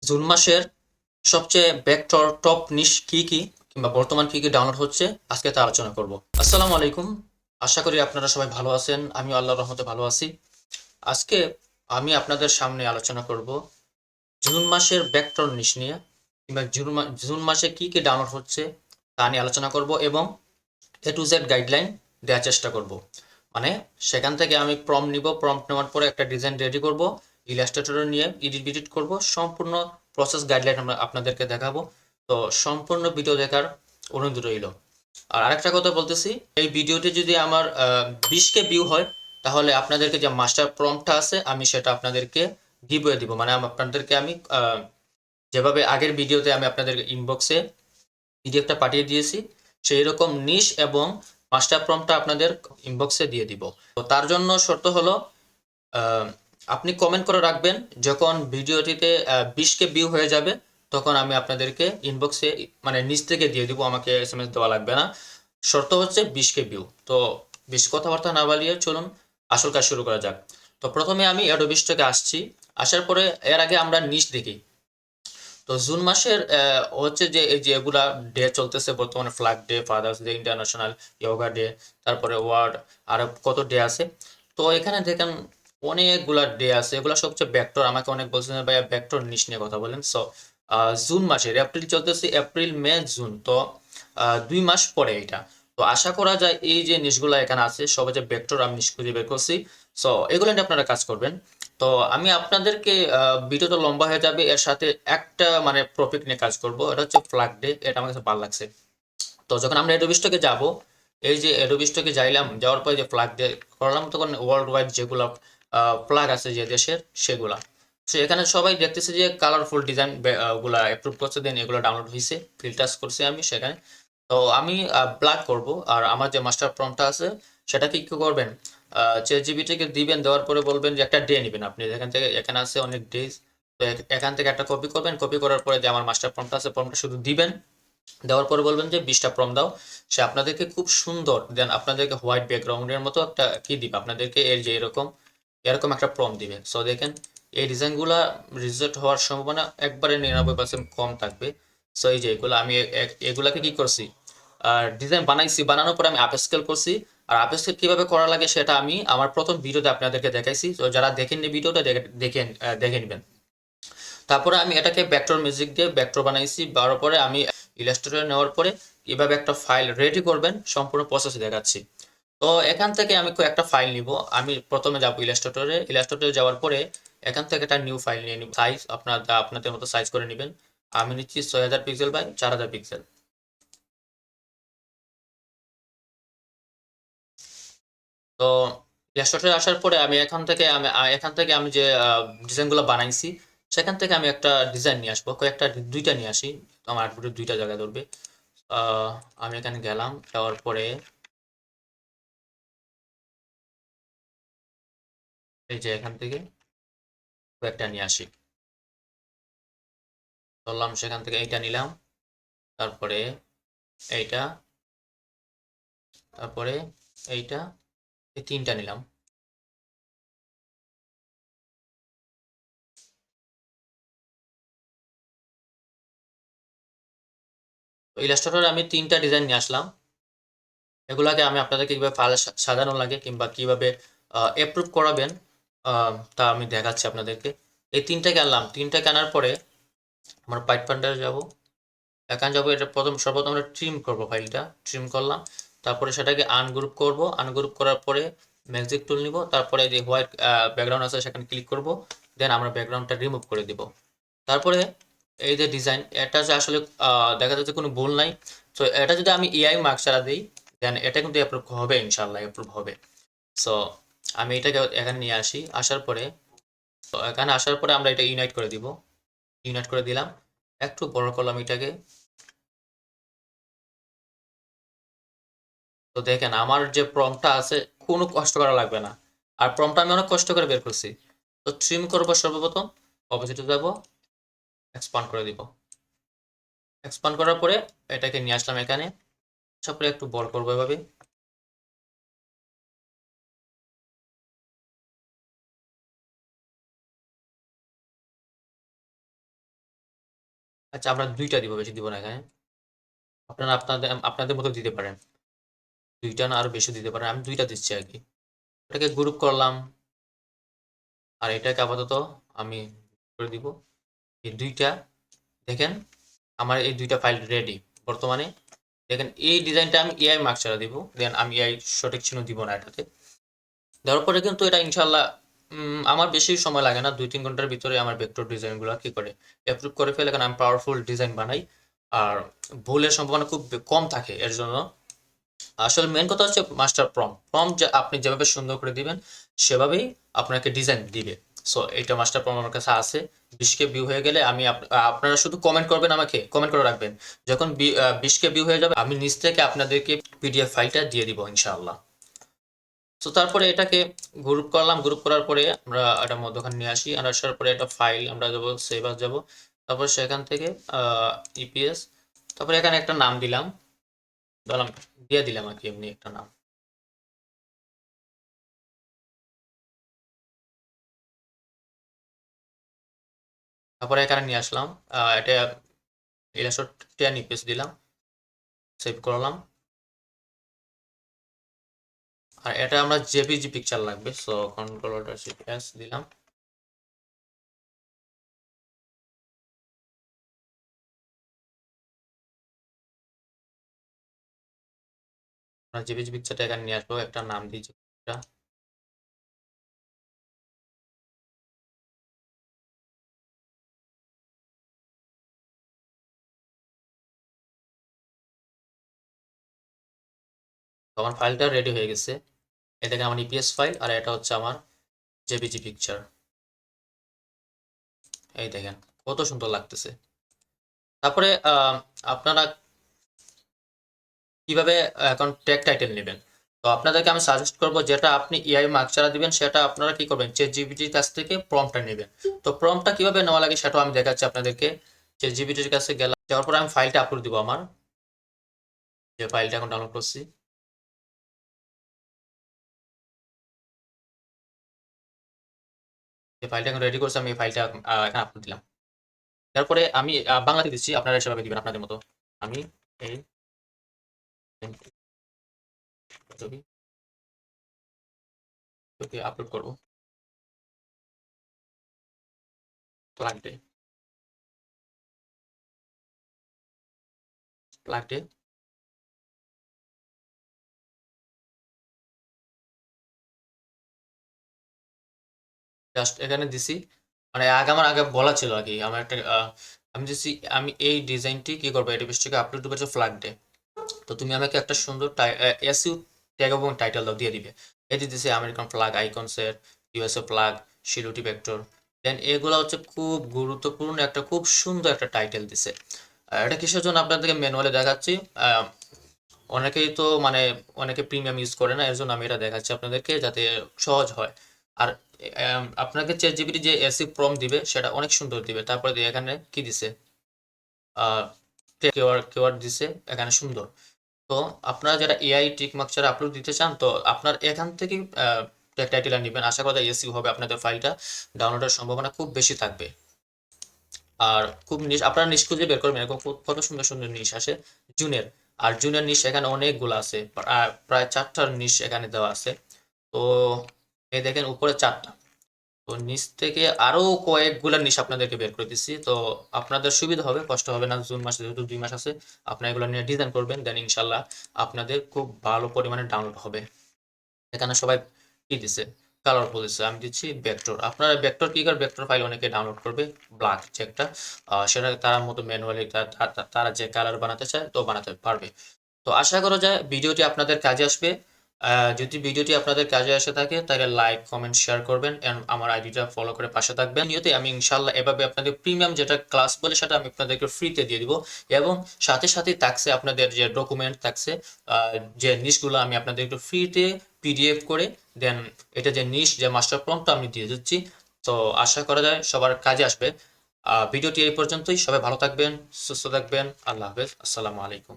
June মাসের সবচেয়ে vector top নিশ কি কি কিংবা বর্তমান কি কি ডাউনলোড হচ্ছে আজকে তা আলোচনা করব। আসসালামু আলাইকুম, আশা করি আপনারা সবাই ভালো আছেন। আমিও আল্লাহর রহমতে ভালো আছি। আজকে আমি আপনাদের সামনে আলোচনা করব জুন মাসের ভেক্টর নিশ নিয়ে, কিংবা জুন মাসে কি কি ডাউনলোড হচ্ছে তা নিয়ে আলোচনা করব এবং এ টু জেড গাইডলাইন দেওয়ার চেষ্টা করব। মানে সেখান থেকে আমি প্রম্পট নিব, প্রম্পট নেওয়ার পরে একটা ডিজাইন রেডি করব, ইলাস্ট্রেটরে নিয়ে এডিট করব, সম্পূর্ণ প্রসেস গাইডলাইন আমরা আপনাদেরকে দেখাবো। তো সম্পূর্ণ ভিডিও দেখার অনুরোধ রইল। আর আরেকটা কথা বলতেছি, এই ভিডিওটি যদি আমার 20K ভিউ হয়, তাহলে আপনাদেরকে যে মাস্টার প্রম্পটটা আছে আমি সেটা আপনাদেরকে গিভওয়ে দিব। মানে আপনাদেরকে আমি যেভাবে আগের ভিডিওতে আমি আপনাদের ইনবক্সে পিডিএফটা পাঠিয়ে দিয়েছি, সেই রকম নিশ এবং মাস্টার প্রম্পটটা আপনাদের ইনবক্সে দিয়ে দিব। তো তার জন্য শর্ত হলো, আহ, আপনি কমেন্ট করে রাখবেন। যখন ভিডিওটিতে 20K ভিউ হয়ে যাবে, তখন আমি আপনাদেরকে ইনবক্সে মানে নিচ থেকে দিয়ে দিব, আমাকে এসএমএস দেওয়া লাগবে না। শর্ত হচ্ছে 20K ভিউ। তো বেশি কথাবার্তা না বাড়িয়ে চলুন আসল কাজ শুরু করা যাক। তো প্রথমে আমি অ্যাডোবি স্টকে আসছি। আসার পরে এর আগে আমরা নিশ দেখি। তো জুন মাসের হচ্ছে যে এই যে এগুলা ডে চলতেছে বর্তমানে, flag day, father's day, international yoga day, তারপরে ওয়ার্ল্ড, আর কত ডে আছে। তো এখানে দেখেন অনেকগুলা ডে আছে। এগুলা সবচেয়ে ভেক্টর। আমাকে অনেক বলছেন ভাইয়া ভেক্টর নিশ নিয়ে কথা বলেন। সো জুন মাসের এপ্রিল চলতেছে, এপ্রিল মে জুন, তো 2 মাস পরে এটা। তো আশা করা যায় এই যে নিশগুলা এখানে আছে সবাই যে ভেক্টর আমি নিশ খুঁজে বের করছি। সো এগুলো নিয়ে আপনারা কাজ করবেন। তো আমি আপনাদেরকে ভিডিওটা লম্বা হয়ে যাবে, এর সাথে একটা মানে টপিক নিয়ে কাজ করব, এটা হচ্ছে ফ্ল্যাগ ডে। এটা আমার কাছে ভালো লাগছে। তো যখন আমরা অ্যাডোবি স্টকে যাব, এই যে অ্যাডোবি স্টকে যাইলাম, যাওয়ার পরে যে ফ্ল্যাগ ডে করলাম, তখন ওয়ার্ল্ড ওয়াইড যেগুলো ফ্ল্যাগ আছে যে দেশের সেগুলা। তো এখানে সবাই দেখতেছে যে কালারফুল ডিজাইন গুলা অ্যাপ্রুভ করছে, দেন এগুলো ডাউনলোড হয়েছে, ফিল্টার্স করছি আমি সেখানে। তো আমি ব্ল্যাক করব। আর আমার যে মাস্টার প্রম্পটটা আছে সেটাকে কি করবেন, চ্যাট জিপিটিকে দিবেন, দেওয়ার পরে বলবেন যে একটা ডে নেবেন আপনি এখান থেকে, এখানে আছে অনেক ডেজ। তো এখান থেকে একটা কপি করবেন, কপি করার পরে যে আমার মাস্টার প্রম্পটটা আছে প্রম্পটটা শুধু দিবেন। দেওয়ার পরে বলবেন যে 20টা প্রম্পট দাও। সে আপনাদেরকে খুব সুন্দর, দেন আপনাদেরকে হোয়াইট ব্যাকগ্রাউন্ডের মতো একটা কি দিবে আপনাদেরকে, এর যে এরকম এরকম একটা প্রম্পট দিবে। সো দেখেন এই ডিজাইনগুলা রিজেক্ট হওয়ার সম্ভাবনা একবারে 99% কম থাকবে। সো এই যে এগুলো আমি এগুলাকে কি করছি, আর ডিজাইন বানাইছি, বানানোর পরে আমি আপস্কেল করছি। আর আপস্কেল কিভাবে করা লাগে সেটা আমি আমার প্রথম ভিডিওতে আপনাদেরকে দেখাইছি। তো যারা দেখেননি ভিডিওটা দেখে নেবেন। তারপরে আমি এটাকে ভেক্টর মিউজিক দিয়ে ভেক্টর বানাইছি। বানার পরে আমি ইলাস্ট্রেটর নেওয়ার পরে এভাবে একটা ফাইল রেডি করবেন, সম্পূর্ণ প্রসেস দেখাচ্ছি। তো এখান থেকে আমি একটা ফাইল নিব। আমি প্রথমে যাব ইলাস্ট্রেটরে, ইলাস্ট্রেটরে যাওয়ার পরে এখান থেকে একটা নিউ ফাইল নিয়ে নিব। সাইজ আপনাদের মতো সাইজ করে নেবেন। আমি নিচ্ছি 6000 পিক্সেল বাই 4000 পিক্সেল। তো ইলাস্ট্রেটরে আসার পরে আমি এখান থেকে আমি যে ডিজাইনগুলো বানাইছি সেখান থেকে আমি একটা ডিজাইন নিয়ে আসবো, কয়েকটা দুইটা নিয়ে আসি। তো আমার আউটপুটে দুইটা জায়গায় ধরবে। আমি এখানে গেলাম, যাওয়ার পরে এই যে এখান থেকে কয়েকটা নিয়ে আসি, ধরলাম সেখান থেকে এইটা নিলাম, তারপরে এইটা, তারপরে এইটা, এই তিনটা নিলাম। তো ইলাস্ট্রেটরে আমি তিনটা ডিজাইন নিয়ে আসলাম। এগুলাকে আমি আপনাদেরকে কিভাবে ফাইলে সাজানো লাগে কিংবা কিভাবে অ্যাপ্রুভ করাবেন, তা আমি দেখাচ্ছি আপনাদেরকে। এই তিনটাকে আনলাম, তিনটাকে আনার পরে আমার পাইপ ফান্ডারে যাব। এখানে যাবো, এটা সর্বপ্রথম আমরা ট্রিম করবো, ফাইলটা ট্রিম করলাম। তারপরে সেটাকে আনগ্রুপ করব, আনগ্রুপ করার পরে ম্যাজিক টুল নিব, তারপরে যে হোয়াইট ব্যাকগ্রাউন্ড আছে সেখানে ক্লিক করব, দেন আমরা ব্যাকগ্রাউন্ডটা রিমুভ করে দিব। তারপরে এই যে ডিজাইন, এটা যে আসলে দেখা যাচ্ছে কোনো ভুল নাই। তো এটা যদি আমি এআই মার্ক ছাড়া দিই, দেন এটা কিন্তু অ্যাপ্রুভ হবে, ইনশাল্লাহ অ্যাপ্রুভ হবে। সো আমি এটাকে এখানে নিয়ে আসি, আসার পরে, তো এখানে আসার পরে আমরা এটা ইউনাইট করে দিব। ইউনাইট করে দিলাম, একটু বড় করলাম এটাকে। তো দেখেন আমার যে প্রম্পটটা আছে কোনো কষ্ট করা লাগবে না। আর প্রম্পটটা আমি অনেক কষ্ট করে বের করছি। তো ট্রিম করবো সর্বপ্রথম, অপোজিটে যাব, এক্সপান্ড করে দিব। এক্সপান্ড করার পরে এটাকে নিয়ে আসলাম এখানে, তারপরে একটু বড় করবো এভাবে। আচ্ছা আমরা 2টা দিব, বেশি দিব না এখানে। আপনারা আপনাদের মতো দিতে পারেন, 2টা না আরো বেশি দিতে পারেন, আমি 2টা দিচ্ছি আর কি। এটাকে গ্রুপ করলাম, আর এটাকে আপাতত আমি করে দিব এই 2টা। দেখেন আমার এই 2টা ফাইল রেডি বর্তমানে। দেখেন এই ডিজাইনটা আমি এআই মার্ক ছাড়া দিব, দেন আমি এআই সঠিক চিহ্ন দিব না এটাতে। দেওয়ার পরে কিন্তু এটা ইনশাল্লাহ আমার বেশি সময় লাগে না, 2-3 ঘন্টার ভিতরে আমার ভেক্টর ডিজাইনগুলো কি করে অ্যাপ্রুভ করে ফেলে, কারণ আমি পাওয়ারফুল ডিজাইন বানাই আর ভুলের সম্ভাবনা খুব কম থাকে এর জন্য। আসলে মেন কথা হচ্ছে মাস্টার প্রম্পট যে আপনি যেভাবে সুন্দর করে দিবেন সেভাবেই আপনাকে ডিজাইন দিবে। সো এইটা মাস্টার প্রম্পট আমার কাছে আছে। 20K ভিউ হয়ে গেলে আমি আপনারা শুধু কমেন্ট করবেন, আমাকে কমেন্ট করে রাখবেন। যখন 20K ভিউ হয়ে যাবে আমি নিচ থেকে আপনাদেরকে পিডিএফ ফাইলটা দিয়ে দিব ইনশাআল্লাহ। তো তারপরে এটাকে গ্রুপ করলাম, গ্রুপ করার পরে আমরা এটা মধ্যখানে নিয়ে আসি, আর আসার পরে একটা ফাইল আমরা যাবো সেভ আস যাব, তারপর সেখান থেকে ইপিএস, তারপরে এখানে একটা নাম দিলাম, দিয়ে দিলাম আর কি এমনি একটা নাম। তারপরে এখানে নিয়ে আসলাম, এটা ইলাস্ট্রেটর 10 ইপিএস দিলাম, সেভ করলাম। আর এটা আমরা জেপিজি পিকচার লাগবে, সো কন্ট্রোল শিফট এস দিলাম। আমরা জেপিজি পিকচারটা এখানে নিয়ে আসবো, একটা নাম দিয়েছি। আমার ফাইলটা রেডি হয়ে গেছে, এটা আমার ইপিএস ফাইল, আর এটা হচ্ছে আমার জেপিজি পিকচার। এই দেখেন কত সুন্দর লাগতেছে। তারপরে আপনারা কিভাবে এখন ট্যাগ টাইটেল নেবেন, তো আপনাদেরকে আমি সাজেস্ট করব যেটা আপনি এআই মার্ক ছাড়া দিবেন সেটা আপনারা কি করবেন, চ্যাট জিপিটির কাছ থেকে প্রম্পটটা নেবেন। তো প্রম্পটটা কিভাবে নেওয়া লাগে সেটাও আমি দেখাচ্ছি আপনাদেরকে। চ্যাট জিপিটির কাছে গেলাম, যাওয়ার পরে আমি ফাইলটা আপলোড দিব, আমার যে ফাইলটা এখন ডাউনলোড করছি। যে ফাইলটা এখন রেডি করছি আমি, এই ফাইলটা এখানে আপলোড দিলাম। তারপরে আমি বাংলাতে দিচ্ছি, আপনারা সেভাবে দিবেন আপনাদের মতো। আমি এই ছবি আপলোড করবো লাগবে, লাগবে জাস্ট এখানে দিছি। মানে আগে বলা ছিল আর কি, আমার একটা আমি দিছি, আমি এই ডিজাইনটি কি করবো, এটা বেশ থেকে আপলোড করেছে ফ্ল্যাগ ডে। তো তুমি আমাকে একটা সুন্দর এসইউ ট্যাগ এবং টাইটেল দাও, দিয়ে দিবে। এই দিতেছে American flag, আইকনসের, USA flag, শিলুটি vector. দেন এগুলো হচ্ছে খুব গুরুত্বপূর্ণ একটা খুব সুন্দর একটা টাইটেল দিছে। এটা কিসের জন্য আপনাদেরকে ম্যানুয়ালি দেখাচ্ছি। অনেকেই তো মানে অনেকে প্রিমিয়াম ইউজ করে না, এর জন্য আমি এটা দেখাচ্ছি আপনাদেরকে যাতে সহজ হয়। আর আপনাকে চ্যাট জিপিটি যে এসি প্রম্পট দিবে সেটা অনেক সুন্দর দিবে। তারপরে এখানে কি দিছে, কেওয়ার্ড দিছে এখানে সুন্দর। তো আপনারা যারা এআই টিক মার্ক ছাড়া আপলোড দিতে চান, তো আপনার এখান থেকে ট্যাগ টাইটেল নেবেন, আশা করা যায় এসইউ হবে, আপনাদের ফাইলটা ডাউনলোডের সম্ভাবনা খুব বেশি থাকবে। আর খুব নিশ আপনারা নিশ খুঁজে বের করবেন, এরকম কত সুন্দর সুন্দর নিশ আসে জুনের। আর জুনের নিশ এখানে অনেকগুলো আছে, প্রায় 4টার নিশ এখানে দেওয়া আছে। তো এই দেখেন উপরে 4টা, তো নিচ থেকে আরো কয়েকগুলা নিশ আপনাদেরকে বের করে দিচ্ছি। তো আপনাদের সুবিধা হবে, কষ্ট হবে না। জুন মাসে যেহেতু 2 মাস আছে, আপনারা এগুলো নিয়ে ডিজাইন করবেন, দেন ইনশাল্লাহ আপনাদের খুব ভালো পরিমাণে ডাউনলোড হবে। এখানে সবাই কি দিছে, কালার বলেছে, আমি দিচ্ছি ভেক্টর। আপনারা ভেক্টর কি করে, ভেক্টর ফাইল অনেকে ডাউনলোড করবে ব্ল্যাক যে একটা, সেটা তার মতো ম্যানুয়ালি তারা যে কালার বানাতে চায় তো বানাতে পারবে। তো আশা করা যায় ভিডিওটি আপনাদের কাজে আসবে। যদি ভিডিওটি আপনাদের কাজে আসে থাকে তাহলে লাইক কমেন্ট শেয়ার করবেন এবং আমার আইডিটা ফলো করে পাশে থাকবেন। নিয়তে আমি ইনশাল্লাহ এভাবে আপনাদের প্রিমিয়াম যেটা ক্লাস বলে সেটা আমি আপনাদেরকে ফ্রিতে দিয়ে দিব, এবং সাথে সাথে থাকছে আপনাদের যে ডকুমেন্ট থাকছে, যে নিশগুলো আমি আপনাদেরকে ফ্রিতে পিডিএফ করে দেন এটা যে নিশ যে মাস্টার প্রম্পটটা আমি দিয়ে দিচ্ছি। তো আশা করা যায় সবার কাজে আসবে। ভিডিওটি এই পর্যন্তই, সবাই ভালো থাকবেন, সুস্থ থাকবেন, আল্লাহ হাফেজ, আসসালামু আলাইকুম।